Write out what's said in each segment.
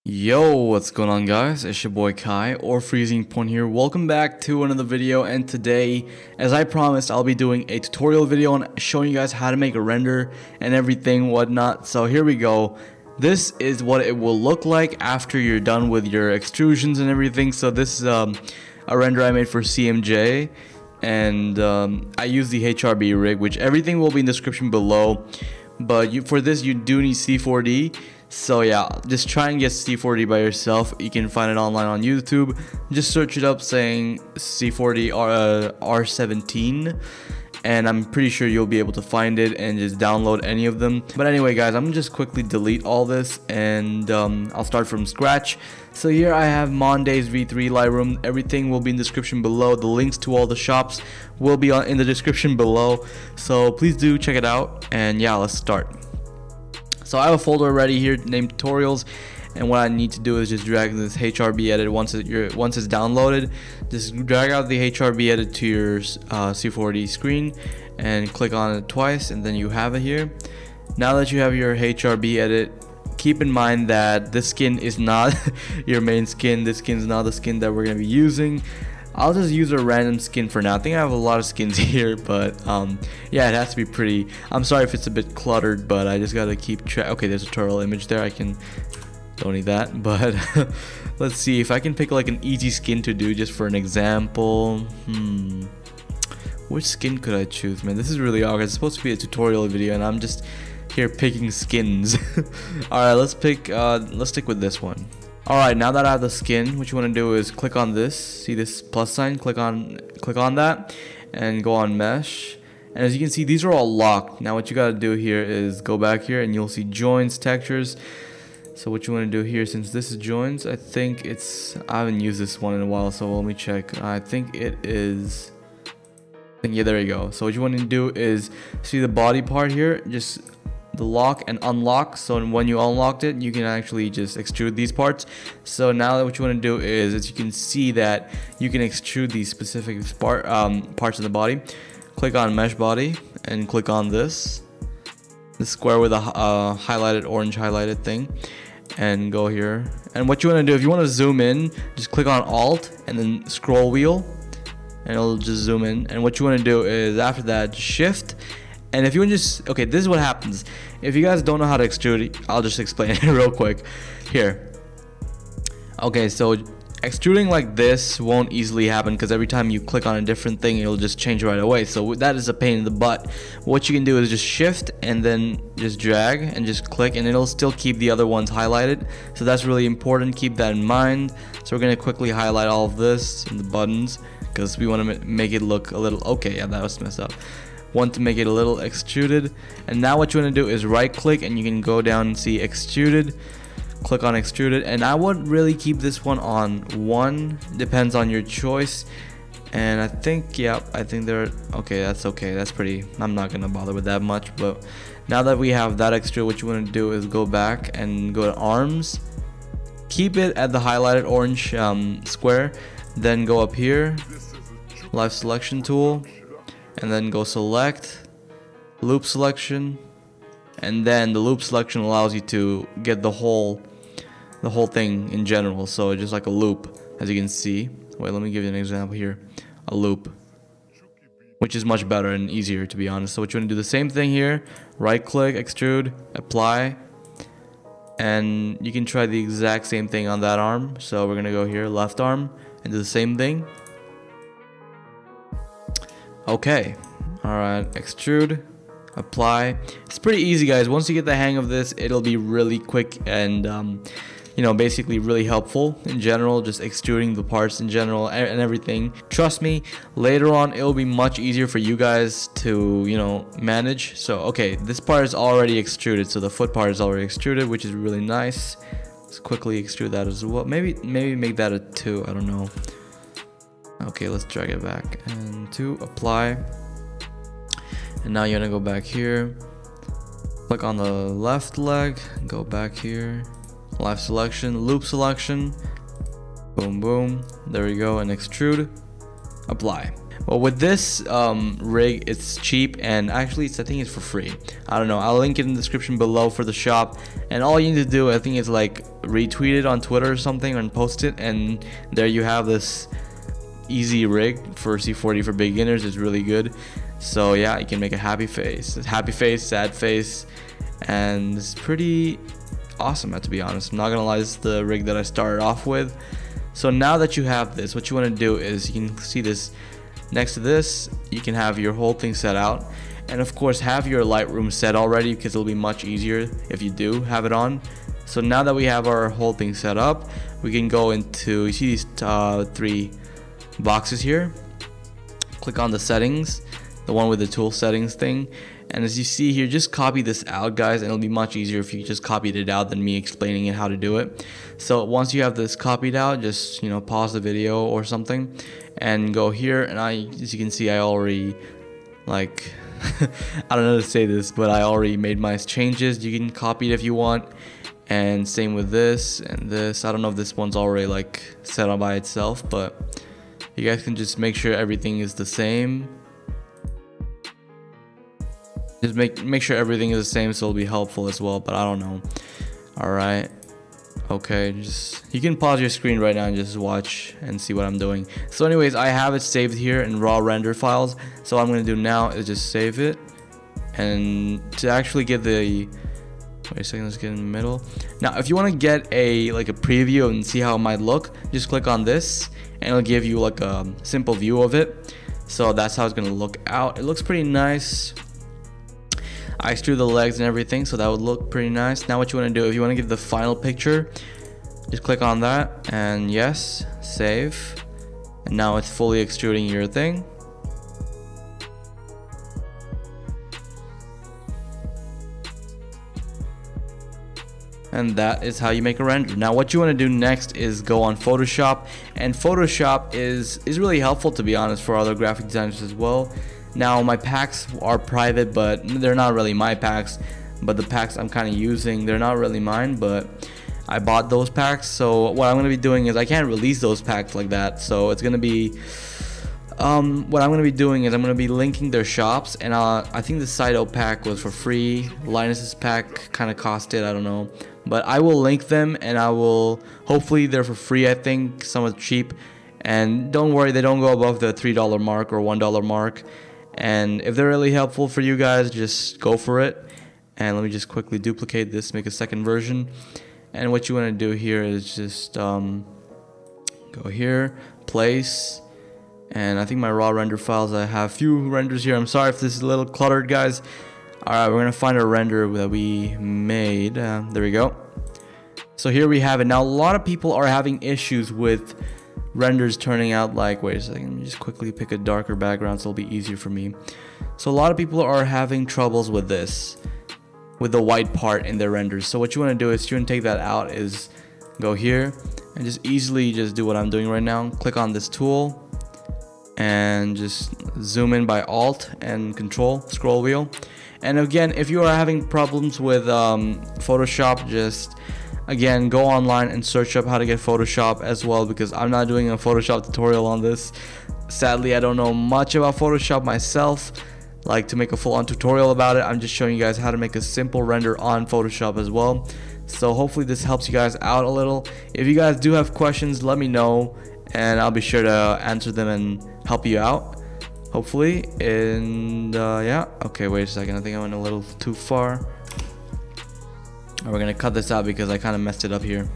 Yo, what's going on guys? It's your boy Kai or Freezing Point here. Welcome back to another video, and today, as I promised, I'll be doing a tutorial video on showing you guys how to make a render and everything whatnot. So here we go. This is what it will look like after you're done with your extrusions and everything. So this is a render I made for CMJ, and I use the HRB rig, which everything will be in the description below. But for this you do need C4d. So yeah, just try and get C4d by yourself. You can find it online on YouTube. Just search it up saying C4d R17, and I'm pretty sure you'll be able to find it and just download any of them. But anyway guys, I'm gonna just quickly delete all this, and I'll start from scratch. So here I have Monday's V3 Lightroom. Everything will be in the description below. The links to all the shops will be in the description below, so please do check it out. And yeah, let's start. So I have a folder already here named tutorials, and what I need to do is just drag this HRB edit once it's downloaded. Just drag out the HRB edit to your C4d screen and click on it twice, and then you have it here. Now that you have your HRB edit, keep in mind that this skin is not your main skin. This skin is not the skin that we're going to be using. I'll just use a random skin for now. I think I have a lot of skins here, but yeah, it has to be pretty. I'm sorry if it's a bit cluttered, but I just gotta keep track. Okay, there's a turtle image there. Don't need that, but let's see if I can pick like an easy skin to do just for an example. Which skin could I choose, man? This is really awkward. It's supposed to be a tutorial video, and I'm just here picking skins. All right, let's stick with this one. Alright, now that I have the skin, what you want to do is click on this. See this plus sign? Click on that and go on mesh. And as you can see, these are all locked. Now what you got to do here is go back here and you'll see joints, textures. So what you want to do here, since this is joints, I haven't used this one in a while, so let me check. I think it is, yeah, there you go. So what you want to do is see the body part here, just the lock and unlock. So when you unlocked it, you can actually just extrude these parts. So now what you want to do is, as you can see, that you can extrude these specific parts of the body. Click on mesh body and click on this square with a highlighted orange highlighted thing, and go here. And what you want to do, if you want to zoom in, just click on Alt and then scroll wheel, and it'll just zoom in. And what you want to do is after that, Shift. And if you want to okay, this is what happens. If you guys don't know how to extrude, I'll just explain it real quick. Here. Okay, so extruding like this won't easily happen because every time you click on a different thing, it'll just change right away. So that is a pain in the butt. What you can do is just shift and then just drag and just click, and it'll still keep the other ones highlighted. So that's really important. Keep that in mind. So we're going to quickly highlight all of this and the buttons because we want to make it look a little, okay, yeah, that was messed up. Want to make it a little extruded. And now what you want to do is right click and you can go down and see extruded, click on extruded, and I would really keep this one on 1, depends on your choice. And I think, yeah, I think they're okay. That's pretty, I'm not gonna bother with that much. But now that we have that extrude, what you want to do is go back and go to arms, keep it at the highlighted orange square, then go up here, live selection tool, and then go select loop selection, and then the loop selection allows you to get the whole thing in general. So just like a loop, as you can see. Wait, let me give you an example here. A loop, which is much better and easier, to be honest. So what you want to do, the same thing here, right click, extrude, apply, and you can try the exact same thing on that arm. So we're gonna go here, left arm, and do the same thing. Okay, alright, extrude, apply. It's pretty easy, guys. Once you get the hang of this, it'll be really quick and you know, basically really helpful in general, just extruding the parts in general and everything. Trust me, later on it'll be much easier for you guys to, you know, manage. So okay, this part is already extruded, so the foot part is already extruded, which is really nice. Let's quickly extrude that as well. Maybe make that a 2, I don't know. Okay, let's drag it back and 2, apply. And now you're gonna go back here, click on the left leg, go back here, live selection, loop selection, boom boom, there we go, and extrude, apply. Well, with this rig, it's cheap, and actually I think it's for free. I don't know, I'll link it in the description below for the shop, and all you need to do, I think, is like retweet it on Twitter or something and post it, and there you have this easy rig for C4d for beginners. It's really good. So yeah, you can make a happy face, sad face, and it's pretty awesome, to be honest. I'm not gonna lie, this is the rig that I started off with. So now that you have this, what you want to do is, you can see this next to this, you can have your whole thing set out, and of course have your Lightroom set already, because it'll be much easier if you do have it on. So now that we have our whole thing set up, we can go into, you see these 3 boxes here, click on the settings, the one with the tool settings thing, and as you see here, just copy this out, guys, and it'll be much easier if you just copied it out than me explaining it how to do it. So once you have this copied out, just, you know, pause the video or something and go here, and as you can see, I already, like I don't know how to say this, but I already made my changes. You can copy it if you want, and same with this and this. I don't know if this one's already like set up by itself, but you guys can just make sure everything is the same. Just make sure everything is the same, so it'll be helpful as well, but I don't know. Alright, okay, just, you can pause your screen right now and just watch and see what I'm doing. So anyways, I have it saved here in raw render files, so what I'm gonna do now is just save it, and to actually get the, wait a second, let's get in the middle. Now if you want to get a preview and see how it might look, just click on this and it'll give you like a simple view of it. So that's how it's gonna look out. It looks pretty nice. I extrude the legs and everything, so that would look pretty nice. Now what you want to do, if you want to get the final picture, just click on that and yes, save, and now it's fully extruding your thing. And that is how you make a render. Now what you want to do next is go on Photoshop, and Photoshop is really helpful, to be honest, for other graphic designers as well. Now my packs are private, but they're not really my packs, but the packs I'm kind of using, they're not really mine, but I bought those packs. So what I'm going to be doing is, I can't release those packs like that, so it's going to be what I'm going to be doing is I'm going to be linking their shops, and I think the Saito pack was for free. Linus's pack kind of costed, I don't know, but I will link them, and I will, hopefully they're for free. I think some are cheap, and don't worry, they don't go above the $3 mark or $1 mark. And if they're really helpful for you guys, just go for it. And let me just quickly duplicate this, make a second version. And what you want to do here is just go here, place, and I think my raw render files, I have few renders here. I'm sorry if this is a little cluttered, guys. Alright, we're gonna find a render that we made. There we go. So here we have it. Now a lot of people are having issues with renders turning out like, wait a second, let me just quickly pick a darker background so it'll be easier for me. So a lot of people are having troubles with this, with the white part in their renders. So what you want to do is, you want to take that out, is go here and just easily just do what I'm doing right now. Click on this tool and just zoom in by Alt and Control, scroll wheel. And again, if you are having problems with Photoshop, just again go online and search up how to get Photoshop as well, because I'm not doing a Photoshop tutorial on this. Sadly, I don't know much about Photoshop myself, like to make a full-on tutorial about it. I'm just showing you guys how to make a simple render on Photoshop as well. So hopefully this helps you guys out a little. If you guys do have questions, let me know and I'll be sure to answer them and help you out, hopefully. And yeah, okay, wait a second, I think I went a little too far. We're gonna cut this out because I kind of messed it up here.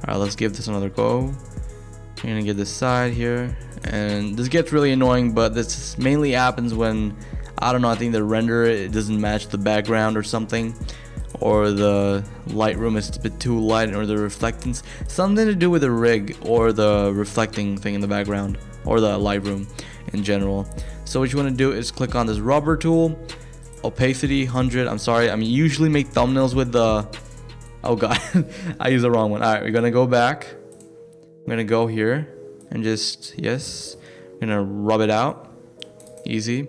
Alright, let's give this another go. We're gonna get this side here, and this gets really annoying, but this mainly happens when, I don't know, I think the render, it doesn't match the background or something, or the Lightroom is a bit too light, or the reflectance, something to do with the rig or the reflecting thing in the background, or the Lightroom in general. So what you want to do is click on this rubber tool, opacity 100. I'm sorry, I usually make thumbnails with the, oh god, I used the wrong one. Alright, we're gonna go back, I'm gonna go here and just, yes, I'm gonna rub it out, easy.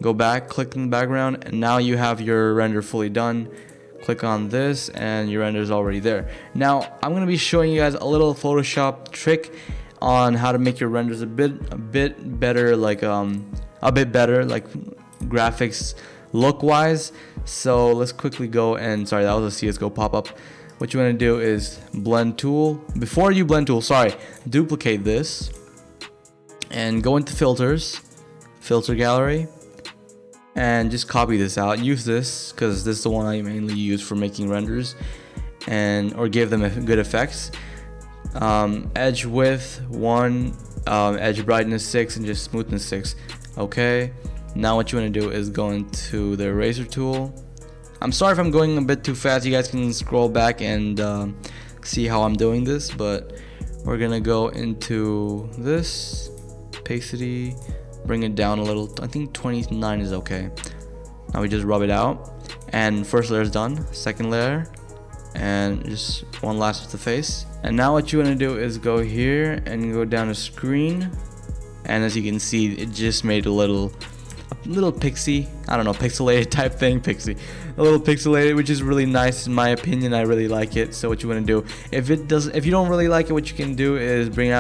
Go back, click in the background, and now you have your render fully done. Click on this and your render is already there. Now I'm gonna be showing you guys a little Photoshop trick. on how to make your renders a bit better, like graphics look wise. So let's quickly go and, sorry, that was a CSGO pop-up. What you want to do is blend tool. Before you blend tool, sorry, duplicate this and go into filters, filter gallery, and just copy this out. Use this because this is the one I mainly use for making renders and or give them good effects. Edge width 1, edge brightness 6, and just smoothness 6. Okay, now what you want to do is go into the eraser tool. I'm sorry if I'm going a bit too fast. You guys can scroll back and see how I'm doing this, but we're gonna go into this opacity, bring it down a little. I think 29 is okay. Now we just rub it out, and first layer is done. Second layer, and just one last with the face. And now what you want to do is go here and go down to screen, and as you can see, it just made a little pixie, I don't know, pixelated type thing, a little pixelated, which is really nice in my opinion. I really like it. So what you want to do, if you don't really like it, what you can do is bring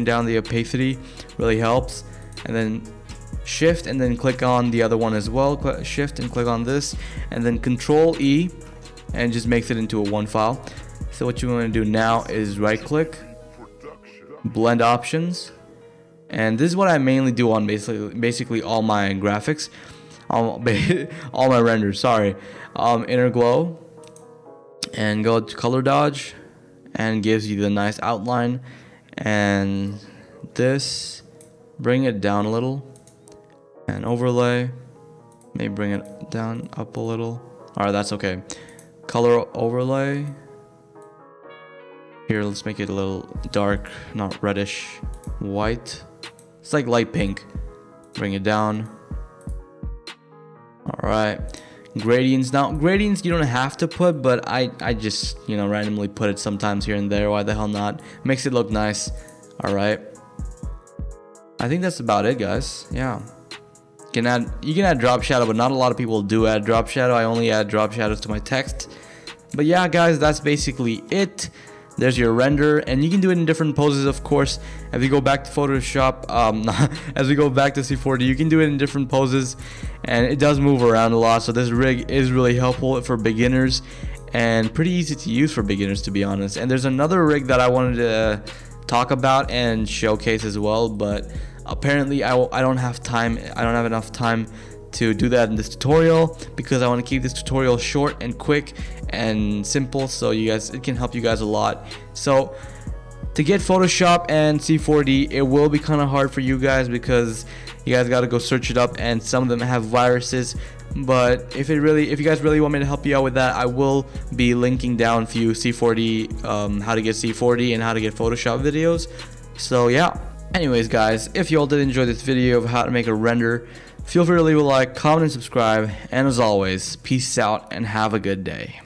down the opacity, really helps, and then shift and then click on the other one as well. Shift and click on this, and then Control E, and just makes it into a one file. So what you want to do now is right click, blend options. And this is what I mainly do on basically all my graphics, all my renders. Sorry, inner glow, and go to color dodge, and gives you the nice outline. And this, bring it down a little, and overlay, maybe bring it down up a little. All right, that's okay. Color overlay. Here, let's make it a little dark, not reddish, white. It's like light pink. Bring it down. Alright. Gradients. Now, gradients you don't have to put, but I just, you know, randomly put it sometimes here and there. Why the hell not? Makes it look nice. Alright. I think that's about it, guys. Yeah. You can add drop shadow, but not a lot of people do add drop shadow. I only add drop shadows to my text. But yeah, guys, that's basically it. There's your render, and you can do it in different poses, of course. If you go back to Photoshop, as we go back to C4d, you can do it in different poses, and it does move around a lot. So this rig is really helpful for beginners, and pretty easy to use for beginners, to be honest. And there's another rig that I wanted to talk about and showcase as well, but apparently I don't have time. I don't have enough time to do that in this tutorial, because I want to keep this tutorial short and quick and simple, so it can help you guys a lot. So to get Photoshop and C4d, it will be kind of hard for you guys, because you guys got to go search it up, and some of them have viruses. But if you guys really want me to help you out with that, I will be linking down a few C4d, how to get C4d and how to get Photoshop videos. So yeah, anyways guys, if you all did enjoy this video of how to make a render, feel free to leave a like, comment, and subscribe. And as always, peace out and have a good day.